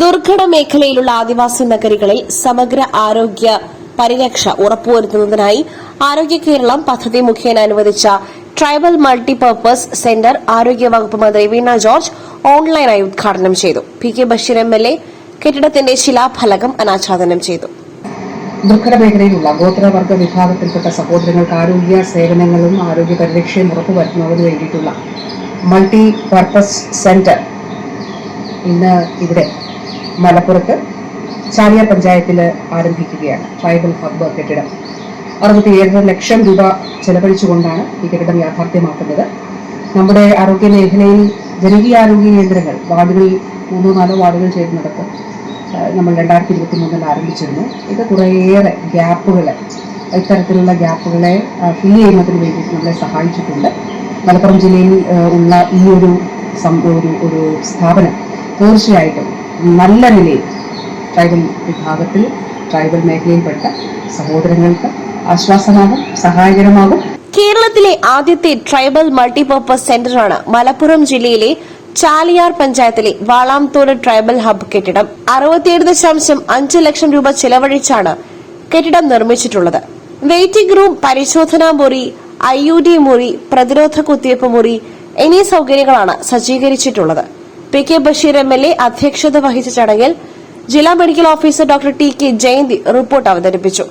ദുർഘട മേഖലയിലുള്ള ആദിവാസി നഗരികളിൽ സമഗ്ര ആരോഗ്യ പരിരക്ഷ ഉറപ്പുവരുത്തുന്നതിനായി ആരോഗ്യ കേരളം പദ്ധതി മുഖേന അനുവദിച്ച ട്രൈബൽ മൾട്ടിപർപ്പസ് സെന്റർ ആരോഗ്യവകുപ്പ് മന്ത്രി വീണ ജോർജ് ഓൺലൈനായി ഉദ്ഘാടനം ചെയ്തു. പി.കെ. ബഷീർ എം.എൽ.എ. കെട്ടിടത്തിന്റെ ശിലാഫലകം അനാച്ഛാദനം ചെയ്തു. ദുർഘട മേഖലയിലുള്ള ഗോത്രവർഗ വിഭാഗത്തിൽപ്പെട്ട സഹോദരങ്ങൾക്ക് ആരോഗ്യ സേവനങ്ങളും ആരോഗ്യ പരിരക്ഷയും ഉറപ്പുവരുത്തുന്നതിന് വേണ്ടിയിട്ടുള്ള മൾട്ടി പർപ്പസ് സെന്റർ ഇന്ന് ഇവിടെ മലപ്പുറത്ത് ചാലിയാർ പഞ്ചായത്തിൽ ആരംഭിക്കുകയാണ്. ട്രൈബൽ ഹബ്ബ് കെട്ടിടം 67 ലക്ഷം രൂപ ചെലവഴിച്ചുകൊണ്ടാണ് ഈ കെട്ടിടം യാഥാർത്ഥ്യമാക്കുന്നത്. നമ്മുടെ ആരോഗ്യ മേഖലയിൽ ജനകീയ ആരോഗ്യ കേന്ദ്രങ്ങൾ വാർഡുകളിൽ 3-4 വാർഡുകൾ ചേരുന്നിടത്ത് നമ്മൾ 2023 ആരംഭിച്ചിരുന്നു. ഇത് കുറേയേറെ ഇത്തരത്തിലുള്ള ഗ്യാപ്പുകളെ ഫില്ല് ചെയ്യുന്നതിന് വേണ്ടിയിട്ട് നമ്മളെ സഹായിച്ചിട്ടുണ്ട്. മലപ്പുറം ജില്ലയിൽ ഉള്ള ഈ ഒരു സ്ഥാപനം തീർച്ചയായിട്ടും നല്ല നിലയിൽ ട്രൈബൽ വിഭാഗത്തിൽ ട്രൈബൽ മേഖലയിൽപ്പെട്ട സഹോദരങ്ങൾക്ക് ആശ്വാസമാകും, സഹായകരമാകും. കേരളത്തിലെ ആദ്യത്തെ ട്രൈബൽ മൾട്ടിപർപ്പസ് സെന്ററാണ് മലപ്പുറം ജില്ലയിലെ ചാലിയാർ പഞ്ചായത്തിലെ വാളാംതോട് ട്രൈബൽ ഹബ്ബ് കെട്ടിടം. 67.5 ലക്ഷം രൂപ ചെലവഴിച്ചാണ് കെട്ടിടം നിർമ്മിച്ചിട്ടുള്ളത്. വെയിറ്റിംഗ് റൂം, പരിശോധനാ മുറി, IUD മുറി, പ്രതിരോധ കുത്തിവയ്പ് മുറി എന്നീ സൌകര്യങ്ങളാണ് സജ്ജീകരിച്ചിട്ടുള്ളത്. പി.കെ. ബഷീർ എം.എൽ.എ. അധ്യക്ഷത വഹിച്ച ചടങ്ങിൽ ജില്ലാ medical officer doctor T K. Jayanthi report അവതരിപ്പിച്ചു.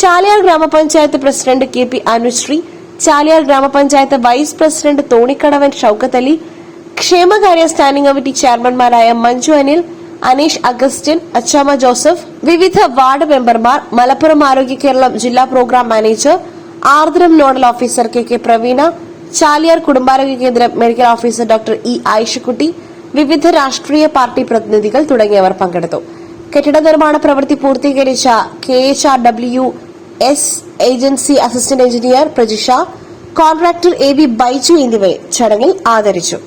Chaliyar grama panchayat president K.P. Anusree, Chaliyar grama panchayat vice president Thonikkadavan Shoukath Ali, ക്ഷേമകാര്യ സ്റ്റാൻഡിംഗ് കമ്മിറ്റി ചെയർമാൻമാരായ മഞ്ജു അനിൽ, അനീഷ് അഗസ്റ്റിൻ, അച്ചാമ ജോസഫ്, വിവിധ വാർഡ് മെമ്പർമാർ, മലപ്പുറം ആരോഗ്യ കേരളം ജില്ലാ programme manager, Aardram nodal officer K.K. Praveena, Chaliyar കുടുംബാരോഗ്യ കേന്ദ്രം medical officer doctor E. Ayishakutty, വിവിധ രാഷ്ട്രീയ പാർട്ടി പ്രതിനിധികൾ തുടങ്ങിയവർ പങ്കെടുത്തു. കെട്ടിട നിർമ്മാണ പ്രവൃത്തി പൂർത്തീകരിച്ച KHRWS agency assistant engineer Prajisha, contractor A.V. Baiju എന്നിവരെ ചടങ്ങിൽ ആദരിച്ചു.